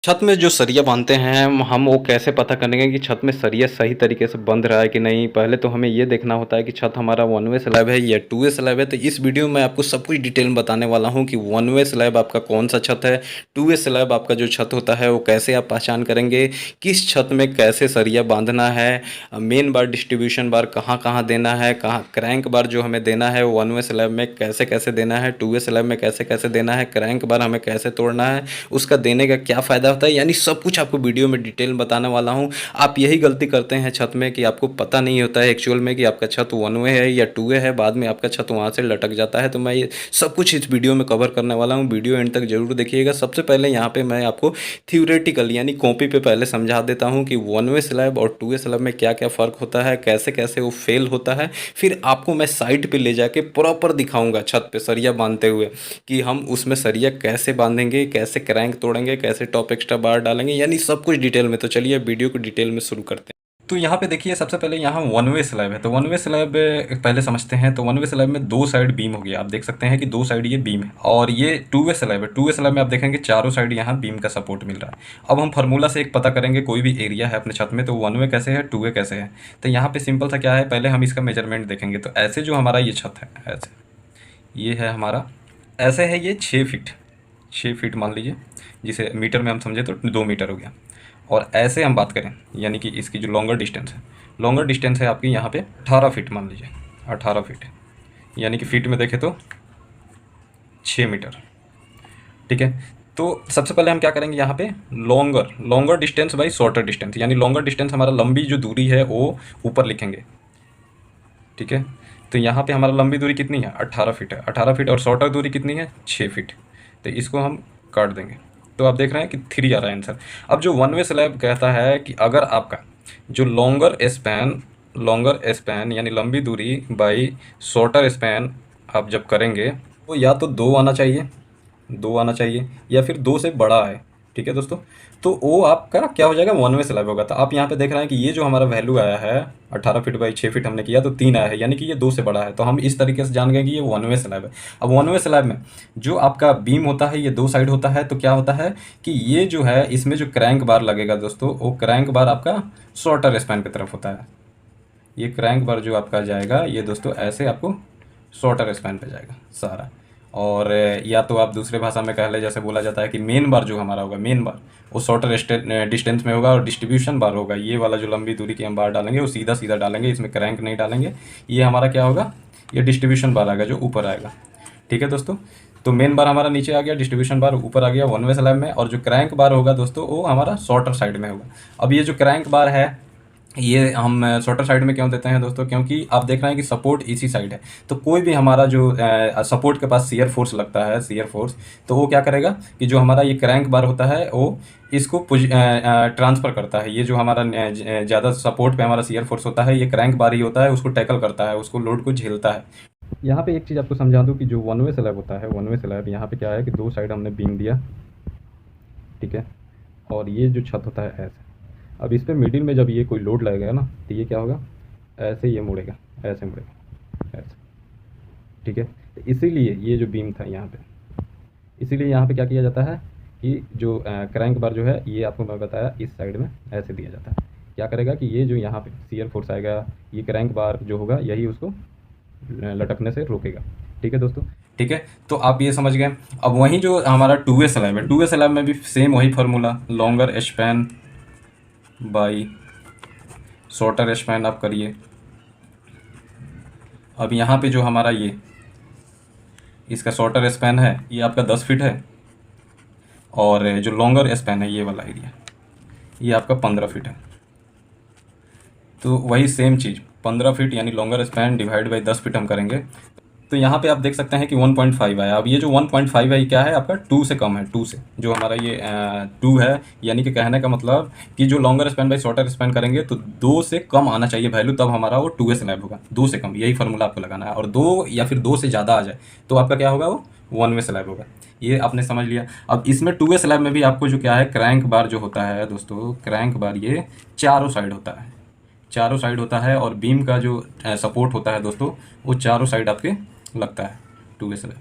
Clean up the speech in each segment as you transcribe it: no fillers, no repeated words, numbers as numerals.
छत में जो सरिया बांधते हैं हम वो कैसे पता करेंगे कि छत में सरिया सही तरीके से बंध रहा है कि नहीं। पहले तो हमें ये देखना होता है कि छत हमारा वन वे स्लैब है या टू वे स्लैब है। तो इस वीडियो में आपको सब कुछ डिटेल में बताने वाला हूँ कि वन वे स्लैब आपका कौन सा छत है, टू वे स्लैब आपका जो छत होता है वो कैसे आप पहचान करेंगे, किस छत में कैसे सरिया बांधना है, मेन बार डिस्ट्रीब्यूशन बार कहाँ कहाँ देना है, कहाँ क्रैंक बार जो हमें देना है वो वन वे स्लैब में कैसे कैसे देना है, टू वे स्लैब में कैसे कैसे देना है, क्रैंक बार हमें कैसे तोड़ना है, उसका देने का क्या फ़ायदा होता है। यानी सब कुछ आपको वीडियो में डिटेल में बताने वाला हूँ। आप यही गलती करते हैं छत में कि आपको पता नहीं होता है एक्चुअल में कि आपका छत वन वे है या टू वे है, बाद में आपका छत वहाँ से लटक जाता है। तो मैं ये सब कुछ इस वीडियो में कवर करने वाला हूँ, वीडियो एंड तक जरूर देखिएगा। सबसे पहले यहाँ पे मैं आपको थ्योरेटिकल यानी कॉपी पे पहले समझा देता हूँ कि वन वे स्लैब और टू वे स्लैब में क्या क्या फ़र्क होता है, कैसे कैसे वो फेल होता है। फिर आपको मैं साइड पे ले जाके प्रॉपर दिखाऊंगा छत पे सरिया बांधते हुए कि हम उसमें सरिया कैसे बांधेंगे, कैसे क्रैंक तोड़ेंगे, कैसे टॉप एक्स्ट्रा बार डालेंगे, यानी सब कुछ डिटेल में। तो चलिए वीडियो को डिटेल में शुरू करते हैं। तो यहाँ पे देखिए सबसे पहले यहाँ वन वे स्लैब है। तो वन वे स्लैब पहले समझते हैं। तो वन वे स्लैब में दो साइड बीम हो गया, आप देख सकते हैं कि दो साइड ये बीम है। और ये टू वे स्लैब है। टू वे स्लैब में आप देखेंगे चारों साइड यहाँ बीम का सपोर्ट मिल रहा है। अब हम फार्मूला से एक पता करेंगे कोई भी एरिया है अपने छत में तो वन वे कैसे है, टू वे कैसे है। तो यहाँ पे सिंपल सा क्या है, पहले हम इसका मेजरमेंट देखेंगे। तो ऐसे जो हमारा ये छत है, ऐसे ये है हमारा, ऐसे है ये 6 फीट, 6 फीट मान लीजिए, जिसे मीटर में हम समझे तो 2 मीटर हो गया। और ऐसे हम बात करें यानी कि इसकी जो लॉन्गर डिस्टेंस है, लॉन्गर डिस्टेंस है आपकी यहाँ पे 18 फीट मान लीजिए, 18 फीट, यानी कि फीट में देखें तो 6 मीटर। ठीक है। तो सबसे पहले हम क्या करेंगे यहाँ पे, longer longer distance by shorter distance, यानी लॉन्गर डिस्टेंस हमारा लंबी जो दूरी है वो ऊपर लिखेंगे। ठीक है। तो यहाँ पे हमारा लंबी दूरी कितनी है, 18 फीट है, 18 फीट, और शॉर्टर दूरी कितनी है, 6 फीट। तो इसको हम काट देंगे। तो आप देख रहे हैं कि 3 आ रहा है आंसर। अब जो वन वे स्लैब कहता है कि अगर आपका जो लॉन्गर स्पैन यानी लंबी दूरी बाई शॉर्टर स्पैन आप जब करेंगे तो या तो 2 आना चाहिए या फिर 2 से बड़ा है। ठीक है दोस्तों। तो वो आपका क्या हो जाएगा, वन वे स्लैब होगा। तो आप यहाँ पे देख रहे हैं कि ये जो हमारा वैल्यू आया है 18 फीट बाई 6 फीट हमने किया तो 3 आया है, यानी कि ये 2 से बड़ा है। तो हम इस तरीके से जान गए कि ये वन वे स्लैब है। अब वन वे स्लैब में जो आपका बीम होता है ये 2 साइड होता है। तो क्या होता है कि ये जो है इसमें जो क्रैंक बार लगेगा दोस्तों, वो क्रैंक बार आपका शॉर्टर स्पैन की तरफ होता है। ये क्रैंक बार जो आपका जाएगा ये दोस्तों ऐसे आपको शॉर्टर स्पैन पे जाएगा सारा। और या तो आप दूसरे भाषा में कह ले, जैसे बोला जाता है कि मेन बार जो हमारा होगा, मेन बार वो शॉर्टर डिस्टेंस में होगा, और डिस्ट्रीब्यूशन बार होगा ये वाला जो लंबी दूरी की हम बार डालेंगे वो सीधा सीधा डालेंगे, इसमें क्रैंक नहीं डालेंगे। ये हमारा क्या होगा, ये डिस्ट्रीब्यूशन बार आएगा जो ऊपर आएगा। ठीक है दोस्तों। तो मेन बार हमारा नीचे आ गया, डिस्ट्रीब्यूशन बार ऊपर आ गया वन वे स्लैब में, और जो क्रैंक बार होगा दोस्तों वो हमारा शॉर्टर साइड में होगा। अब ये जो क्रैंक बार है ये हम शॉर्टर साइड में क्यों देते हैं दोस्तों, क्योंकि आप देख रहे हैं कि सपोर्ट इसी साइड है। तो कोई भी हमारा जो सपोर्ट के पास शियर फोर्स लगता है, शियर फोर्स, तो वो क्या करेगा कि जो हमारा ये क्रैंक बार होता है वो इसको ट्रांसफ़र करता है। ये जो हमारा ज़्यादा सपोर्ट पे हमारा शियर फोर्स होता है ये क्रैंक बार ही होता है, उसको टैकल करता है, उसको लोड को झेलता है। यहाँ पे एक चीज़ आपको समझा दूँ कि जो वन वे स्लैब होता है, वन वे स्लैब यहाँ पे क्या है कि 2 साइड हमने बीम दिया। ठीक है। और ये जो छत होता है ऐसे, अब इस पर मिडिल में जब ये कोई लोड लगेगा ना तो ये क्या होगा, ऐसे ये मुड़ेगा, ऐसे मुड़ेगा, ऐसे। ठीक है। तो इसीलिए ये जो बीम था यहाँ पे, इसीलिए यहाँ पे क्या किया जाता है कि जो क्रैंक बार जो है ये आपको मैं बताया इस साइड में ऐसे दिया जाता है। क्या करेगा कि ये जो यहाँ पे शियर फोर्स आएगा, ये क्रैंक बार जो होगा यही उसको लटकने से रोकेगा। ठीक है दोस्तों। ठीक है। तो आप ये समझ गए। अब वहीं जो हमारा टू वे स्लैब है, टू वे स्लैब में भी सेम वही formula, longer span by shorter span आप करिए। अब यहाँ पे जो हमारा ये इसका शॉर्टर स्पैन है ये आपका 10 फीट है, और जो लॉन्गर स्पैन है ये वाला एरिया ये आपका 15 फीट है। तो वही सेम चीज़ 15 फीट यानी longer span divide by 10 feet हम करेंगे। तो यहाँ पे आप देख सकते हैं कि 1.5 आया। अब ये जो 1.5 है ये क्या है आपका 2 से कम है, 2 से जो हमारा ये 2 है, यानी कि कहने का मतलब कि जो longer span by shorter span करेंगे तो 2 से कम आना चाहिए वैल्यू, तब हमारा वो 2 वे स्लैब होगा। 2 से कम, यही फार्मूला आपको लगाना है। और 2 या फिर 2 से ज़्यादा आ जाए तो आपका क्या होगा, वो वन वे स्लैब होगा। ये आपने समझ लिया। अब इसमें 2 वे स्लैब में भी आपको जो क्या है, क्रैंक बार जो होता है दोस्तों, क्रैंक बार ये चारों साइड होता है, चारों साइड होता है। और बीम का जो सपोर्ट होता है दोस्तों वो चारों साइड आपके लगता है, टू वे स्लैब।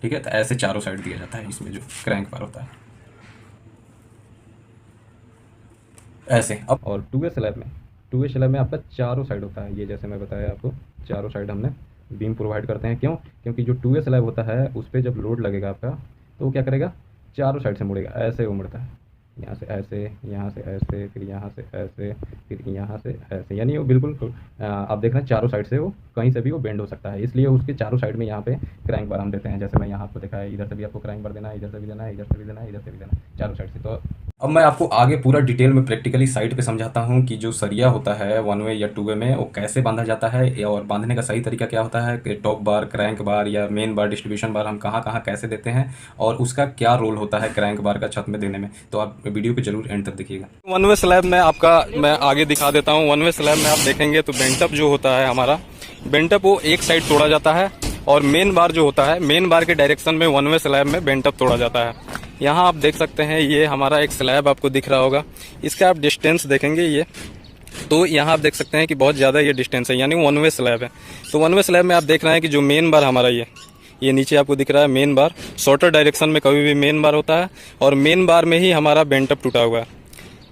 ठीक है। तो ऐसे चारों साइड दिया जाता है इसमें जो क्रैंक बार होता है। ऐसे। अब और टू वे स्लैब में आपका चारों साइड होता है, ये जैसे मैं बताया आपको, चारों साइड हमने बीम प्रोवाइड करते हैं। क्यों? क्योंकि जो टू वे स्लैब होता है उस पर जब लोड लगेगा आपका तो वो क्या करेगा, चारों साइड से मुड़ेगा, ऐसे वो मुड़ता है, यहाँ से ऐसे, यहाँ से ऐसे, फिर यहाँ से ऐसे, फिर यहाँ से ऐसे, यानी वो बिल्कुल आप देख रहे हैं चारों साइड से वो कहीं से भी वो बेंड हो सकता है, इसलिए उसके चारों साइड में यहाँ पे क्रैंक बार हम देते हैं। जैसे मैं यहाँ आपको दिखाया, इधर से भी आपको क्रैंक बार देना है, इधर से भी देना है, इधर से भी देना है, इधर से भी देना है, चारों साइड से। तो अब मैं आपको आगे पूरा डिटेल में प्रैक्टिकली साइट पे समझाता हूँ कि जो सरिया होता है वन वे या टू वे में वो कैसे बांधा जाता है और बांधने का सही तरीका क्या होता है, कि टॉप बार, क्रैंक बार या मेन बार, डिस्ट्रीब्यूशन बार हम कहाँ कहाँ कैसे देते हैं और उसका क्या रोल होता है क्रैंक बार का छत में देने में। तो आप वीडियो को जरूर एंड तक देखिएगा। वन वे स्लैब में आपका मैं आगे दिखा देता हूँ। वन वे स्लैब में आप देखेंगे तो बेंटअप जो होता है हमारा, बेंटअप वो एक साइड तोड़ा जाता है और मेन बार जो होता है, मेन बार के डायरेक्शन में वन वे स्लैब में बेंटअप तोड़ा जाता है। यहाँ आप देख सकते हैं ये हमारा एक स्लैब आपको दिख रहा होगा, इसका आप डिस्टेंस देखेंगे ये, तो यहाँ आप देख सकते हैं कि बहुत ज़्यादा ये डिस्टेंस है, यानी वन वे स्लैब है। तो वन वे स्लैब में आप देख रहे हैं कि जो मेन बार हमारा ये नीचे आपको दिख रहा है मेन बार, शॉर्टर डायरेक्शन में कभी भी मेन बार होता है और मेन बार में ही हमारा बेंटअप टूटा हुआ है।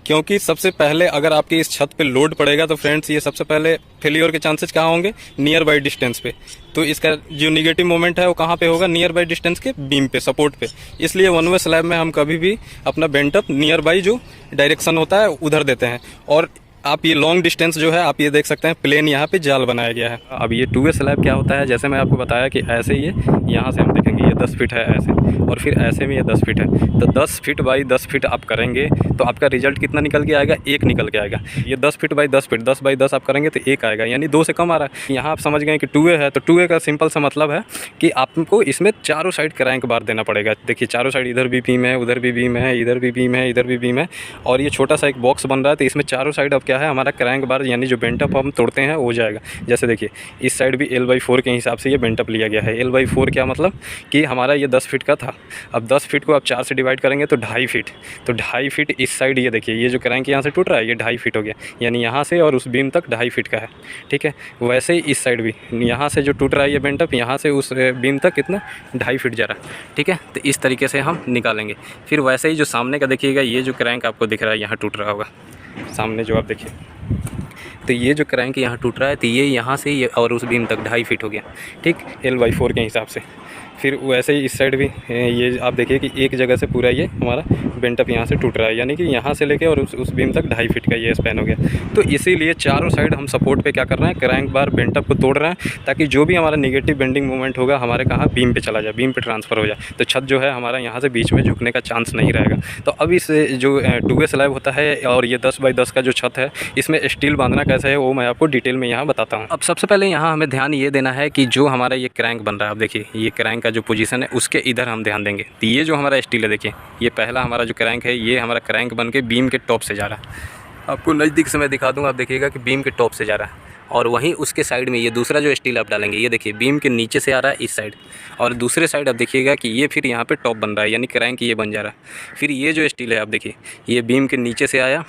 क्योंकि सबसे पहले अगर आपकी इस छत पे लोड पड़ेगा तो फ्रेंड्स ये सबसे पहले फेलियर के चांसेस कहाँ होंगे, नियर बाई डिस्टेंस पे। तो इसका जो निगेटिव मोमेंट है वो कहाँ पे होगा, नियर बाई डिस्टेंस के बीम पे, सपोर्ट पे। इसलिए वन वे स्लैब में हम कभी भी अपना बेंटअप नियर बाई जो डायरेक्शन होता है उधर देते हैं। और आप ये लॉन्ग डिस्टेंस जो है आप ये देख सकते हैं प्लेन यहाँ पे जाल बनाया गया है। अब ये टू वे स्लैब क्या होता है, जैसे मैं आपको बताया कि ऐसे ये यहाँ से हम देखेंगे ये 10 फीट है ऐसे, और फिर ऐसे में ये 10 फीट है। तो 10 फीट बाई 10 फीट आप करेंगे तो आपका रिजल्ट कितना निकल के आएगा, एक निकल के आएगा। ये 10 फीट बाई 10 फीट, 10 बाई 10 आप करेंगे तो एक आएगा, यानी 2 से कम आ रहा है। यहाँ आप समझ गए कि टू वे है, तो टू वे का सिंपल सा मतलब है कि आपको इसमें चारों साइड क्रैंक बार देना पड़ेगा। देखिए चारों साइड, इधर भी बीम है, उधर भी बीम है, इधर भी बीम है, इधर भी बीम है, और ये छोटा सा एक बॉक्स बन रहा है। तो इसमें चारों साइड अब क्या है, हमारा क्रैंक बार यानी जो बेंटअप हम तोड़ते हैं हो जाएगा। जैसे देखिए इस साइड भी L/4 के हिसाब से ये बेंटअप लिया गया है। L/4 क्या मतलब कि हमारा ये 10 फीट का था, अब 10 फीट को आप 4 से डिवाइड करेंगे तो 2.5 फीट। तो 2.5 फीट इस साइड, ये देखिए ये जो क्रैंक यहाँ से टूट रहा है ये 2.5 फीट हो गया, यानी यहाँ से और उस बीम तक 2.5 फीट का है। ठीक है, वैसे ही इस साइड भी यहाँ से जो टूट रहा है ये बेंटअप, यहाँ से उस बीम तक कितना 2.5 फीट जा रहा है। ठीक है, तो इस तरीके से हम निकालेंगे। फिर वैसे ही जो सामने का देखिएगा, ये जो क्रैंक आपको दिख रहा है यहाँ टूट रहा होगा, सामने जो आप देखिए, तो ये जो क्रैंक यहाँ टूट रहा है तो ये यहाँ से ये और उस बीम तक 2.5 फीट हो गया। ठीक, L/4 के हिसाब से। फिर वैसे ही इस साइड भी ये आप देखिए कि एक जगह से पूरा ये हमारा बेंटअप यहाँ से टूट रहा है, यानी कि यहाँ से लेके और उस बीम तक 2.5 फीट का ये स्पैन हो गया। तो इसीलिए चारों साइड हम सपोर्ट पे क्या कर रहे हैं, क्रैंक बार बेंटअप को तोड़ रहे हैं, ताकि जो भी हमारा नेगेटिव बेंडिंग मूवमेंट होगा हमारे कहाँ, बीम पे चला जाए, बीम पे ट्रांसफ़र हो जाए। तो छत जो है हमारा यहाँ से बीच में झुकने का चांस नहीं रहेगा। तो अब इस जो टू वे स्लैब होता है और ये 10 बाई 10 का जो छत है, इसमें स्टील बांधना कैसे है वो मैं आपको डिटेल में यहाँ बताता हूँ। अब सबसे पहले यहाँ हमें ध्यान ये देना है कि जो हमारा ये क्रैंक बन रहा है, आप देखिए ये क्रैंक का जो पोजीशन है उसके इधर हम ध्यान देंगे। तो ये जो हमारा स्टील है, देखिए ये पहला हमारा जो क्रैंक है, ये हमारा क्रैंक बन के बीम के टॉप से जा रहा है। आपको नज़दीक से मैं दिखा दूँगा, आप देखिएगा कि बीम के टॉप से जा रहा है। और वहीं उसके साइड में ये दूसरा जो स्टील आप डालेंगे, ये देखिए बीम के नीचे से आ रहा है इस साइड, और दूसरे साइड आप देखिएगा कि ये फिर यहाँ पे टॉप बन रहा है, यानी क्रैंक ये बन जा रहा है। फिर ये जो स्टील है आप देखिए, ये बीम के नीचे से आया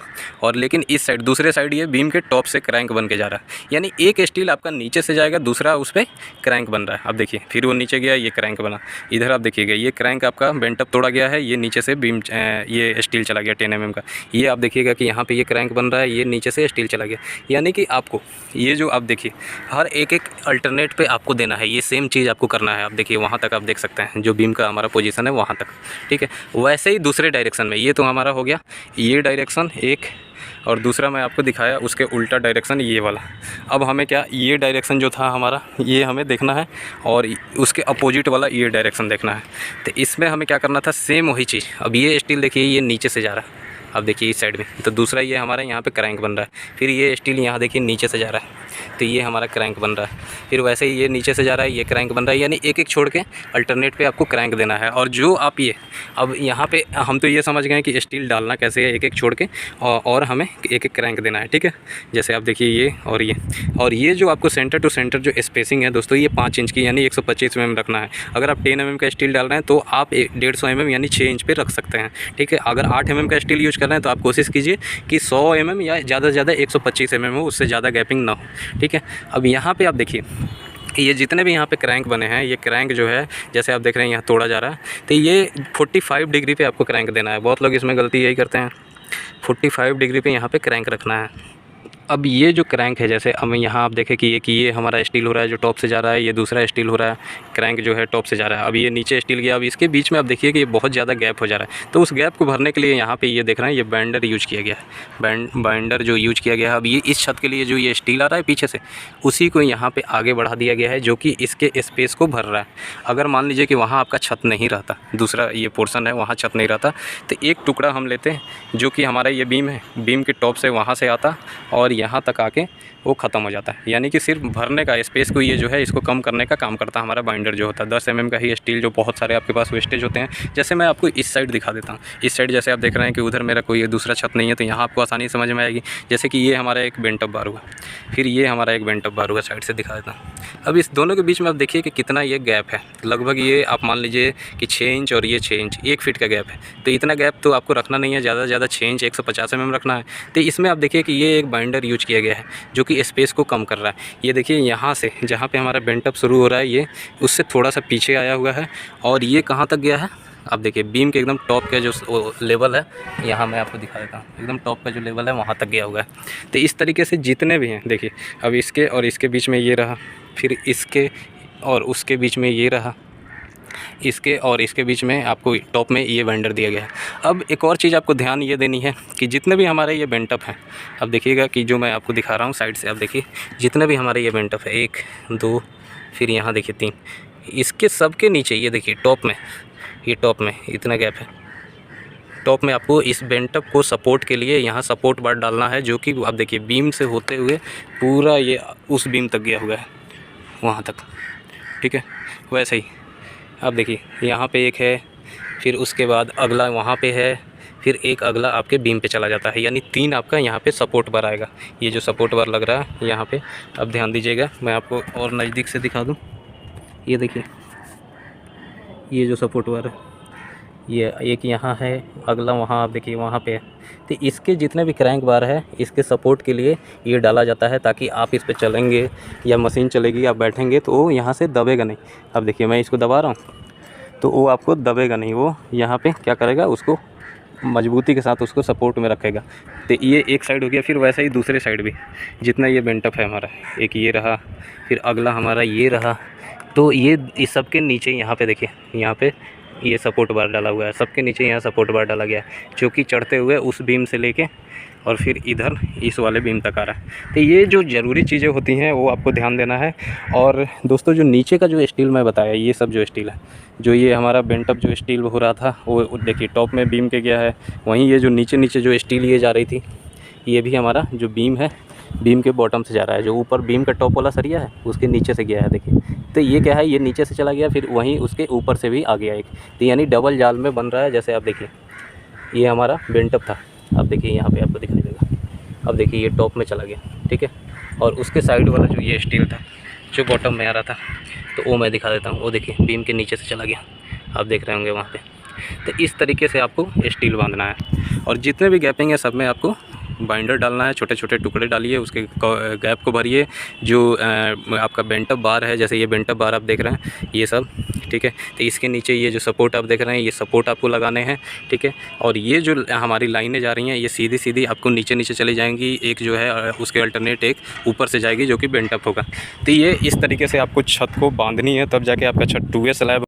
और लेकिन इस साइड दूसरे साइड ये बीम के टॉप से क्रैंक बन के जा रहा है, यानी एक स्टील आपका नीचे से जाएगा, दूसरा उस पर क्रैंक बन रहा है। आप देखिए फिर वो नीचे गया, ये क्रैंक बना। इधर आप देखिएगा ये क्रैंक आपका बेंटअप तोड़ा गया है, ये नीचे से बीम ये स्टील चला गया 10 mm का। ये आप देखिएगा कि यहाँ पर ये क्रैंक बन रहा है, ये नीचे से स्टील चला गया, यानी कि आपको ये जो आप देखिए हर एक अल्टरनेट पे आपको देना है, ये सेम चीज़ आपको करना है। आप देखिए वहाँ तक आप देख सकते हैं जो बीम का हमारा पोजीशन है वहाँ तक। ठीक है, वैसे ही दूसरे डायरेक्शन में, ये तो हमारा हो गया ये डायरेक्शन एक, और दूसरा मैं आपको दिखाया उसके उल्टा डायरेक्शन ये वाला। अब हमें क्या, ये डायरेक्शन जो था हमारा ये हमें देखना है और उसके अपोजिट वाला ये डायरेक्शन देखना है। तो इसमें हमें क्या करना था, सेम वही चीज़। अब ये स्टील देखिए ये नीचे से जा रहा है, अब देखिए इस साइड में, तो दूसरा ये हमारा यहाँ पे क्रैंक बन रहा है। फिर ये स्टील यहाँ देखिए नीचे से जा रहा है, तो ये हमारा क्रैंक बन रहा है। फिर वैसे ही ये नीचे से जा रहा है, ये क्रैंक बन रहा है, यानी एक एक छोड़ के अल्टरनेट पे आपको क्रैंक देना है। और जो आप ये अब यहाँ पे हम तो ये समझ गए कि स्टील डालना कैसे है, एक एक छोड़ के और हमें एक एक क्रैंक देना है। ठीक है, जैसे आप देखिए ये और ये जो आपको सेंटर टू सेंटर जो स्पेसिंग है दोस्तों, ये 5 इंच की यानी 125 mm रखना है। अगर आप 10 mm का स्टील डाल रहे हैं तो आप 150 mm यानी 6 इंच पे रख सकते हैं। ठीक है, अगर 8 mm का स्टील यूज कर रहे हैं तो आप कोशिश कीजिए कि 100 mm या ज़्यादा से ज़्यादा 125 mm हो, उससे ज़्यादा गैपिंग ना हो। ठीक है, अब यहाँ पे आप देखिए ये जितने भी यहाँ पे क्रैंक बने हैं, ये क्रैंक जो है जैसे आप देख रहे हैं यहाँ तोड़ा जा रहा है, तो ये 45 डिग्री पे आपको क्रैंक देना है। बहुत लोग इसमें गलती यही करते हैं 45 डिग्री पे यहाँ पे क्रैंक रखना है। अब ये जो क्रैंक है, जैसे अब यहाँ आप देखें कि ये हमारा स्टील हो रहा है जो टॉप से जा रहा है, ये दूसरा स्टील हो रहा है, क्रैंक जो है टॉप से जा रहा है। अब ये नीचे स्टील गया, अब इसके बीच में आप देखिए कि ये बहुत ज़्यादा गैप हो जा रहा है। तो उस गैप को भरने के लिए यहाँ पे ये देख रहे हैं ये बाइंडर यूज किया गया है, बाइंडर जो यूज किया गया है। अब ये इस छत के लिए जो ये स्टील आ रहा है पीछे से, उसी को यहाँ पर आगे बढ़ा दिया गया है, जो कि इसके स्पेस को भर रहा है। अगर मान लीजिए कि वहाँ आपका छत नहीं रहता, दूसरा ये पोर्सन है वहाँ छत नहीं रहता, तो एक टुकड़ा हम लेते हैं जो कि हमारा ये बीम है, बीम के टॉप से वहाँ से आता और यहाँ तक आके वो ख़त्म हो जाता है। यानी कि सिर्फ भरने का स्पेस को ये जो है इसको कम करने का काम करता है हमारा बाइंडर जो होता है। 10 mm का ही स्टील जो बहुत सारे आपके पास वेस्टेज होते हैं। जैसे मैं आपको इस साइड दिखा देता हूँ, इस साइड जैसे आप देख रहे हैं कि उधर मेरा कोई दूसरा छत नहीं है, तो यहाँ आपको आसानी समझ में आएगी। जैसे कि ये हमारा एक बेंट अप बार हुआ, फिर ये हमारा एक बेंट अप बार हुआ, साइड से दिखा देता हूँ। अब इस दोनों के बीच में आप देखिए कि कितना ये गैप है, लगभग ये आप मान लीजिए कि 6 इंच और ये 6 इंच, 1 फीट का गैप है। तो इतना गैप तो आपको रखना नहीं है, ज़्यादा से ज़्यादा 6 इंच 150 mm रखना है। तो इसमें आप देखिए कि ये एक बाइंडर यूज किया गया है जो कि स्पेस को कम कर रहा है। ये देखिए यहाँ से जहाँ पे हमारा बेंट अप शुरू हो रहा है, ये उससे थोड़ा सा पीछे आया हुआ है और ये कहाँ तक गया है आप देखिए, बीम के एकदम टॉप का जो लेवल है, यहाँ मैं आपको दिखा देता हूँ, एकदम टॉप का जो लेवल है वहाँ तक गया हुआ है। तो इस तरीके से जितने भी हैं देखिए, अब इसके और इसके बीच में ये रहा, फिर इसके और उसके बीच में ये रहा, इसके और इसके बीच में आपको टॉप में ये बाइंडर दिया गया है। अब एक और चीज़ आपको ध्यान ये देनी है कि जितने भी हमारे ये बेंट अप हैं, अब देखिएगा कि जो मैं आपको दिखा रहा हूँ साइड से, आप देखिए जितने भी हमारे ये बेंट अप है, 1 2 फिर यहाँ देखिए 3, इसके सब के नीचे ये देखिए टॉप में, ये टॉप में इतना गैप है। टॉप में आपको इस बेंट अप को सपोर्ट के लिए यहाँ सपोर्ट बार डालना है, जो कि आप देखिए बीम से होते हुए पूरा ये उस बीम तक गया हुआ है वहाँ तक, ठीक है। वैसे ही आप देखिए यहाँ पे एक है, फिर उसके बाद अगला वहाँ पे है, फिर एक अगला आपके बीम पे चला जाता है। यानी 3 आपका यहाँ पे सपोर्ट बार आएगा। ये जो सपोर्ट बार लग रहा है यहाँ पे, अब ध्यान दीजिएगा, मैं आपको और नज़दीक से दिखा दूँ। ये देखिए ये जो सपोर्ट बार है, ये एक यहाँ है, अगला वहाँ आप देखिए वहाँ पे है। तो इसके जितने भी क्रैंक बार है, इसके सपोर्ट के लिए ये डाला जाता है, ताकि आप इस पे चलेंगे या मशीन चलेगी, आप बैठेंगे तो वो यहाँ से दबेगा नहीं। अब देखिए मैं इसको दबा रहा हूँ तो वो आपको दबेगा नहीं, वो यहाँ पे क्या करेगा, उसको मजबूती के साथ उसको सपोर्ट में रखेगा। तो ये एक साइड हो गया। फिर वैसे ही दूसरे साइड भी जितना ये बेंट अप है हमारा, एक ये रहा, फिर अगला हमारा ये रहा। तो ये इस सब के नीचे यहाँ पे देखिए, यहाँ पे ये सपोर्ट बार डाला हुआ है, सबके नीचे यहाँ सपोर्ट बार डाला गया है, जो कि चढ़ते हुए उस बीम से लेके और फिर इधर इस वाले बीम तक आ रहा है। तो ये जो ज़रूरी चीज़ें होती हैं वो आपको ध्यान देना है। और दोस्तों जो नीचे का जो स्टील मैं बताया, ये सब जो स्टील है, जो ये हमारा बेंट अप जो स्टील हो रहा था, वो देखिए टॉप में बीम के गया है। वहीं ये जो नीचे जो स्टील ये जा रही थी, ये भी हमारा जो बीम है, बीम के बॉटम से जा रहा है। जो ऊपर बीम का टॉप वाला सरिया है उसके नीचे से गया है देखिए। तो ये क्या है, ये नीचे से चला गया, फिर वहीं उसके ऊपर से भी आ गया एक। तो यानी डबल जाल में बन रहा है। जैसे आप देखिए ये हमारा बेंट अप था, अब देखिए यहाँ पे आपको दिखाई देगा। अब देखिए ये टॉप में चला गया, ठीक है। और उसके साइड वाला जो ये स्टील था जो बॉटम में आ रहा था, तो वो मैं दिखा देता हूँ। वो देखिए बीम के नीचे से चला गया, आप देख रहे होंगे वहाँ पे। तो इस तरीके से आपको स्टील बांधना है। और जितने भी गैपिंग है सब में आपको बाइंडर डालना है, छोटे छोटे टुकड़े डालिए, उसके गैप को भरिए। जो आपका बेंट अप बार है, जैसे ये बेंट अप बार आप देख रहे हैं ये सब, ठीक है। तो इसके नीचे ये जो सपोर्ट आप देख रहे हैं, ये सपोर्ट आपको लगाने हैं, ठीक है। और ये जो हमारी लाइनें जा रही हैं, ये सीधी सीधी आपको नीचे नीचे चली जाएंगी। एक जो है उसके अल्टरनेट एक ऊपर से जाएगी, जो कि बेंट अप होगा। तो ये इस तरीके से आपको छत को बांधनी है, तब जाके आपका छत 2A स्लैब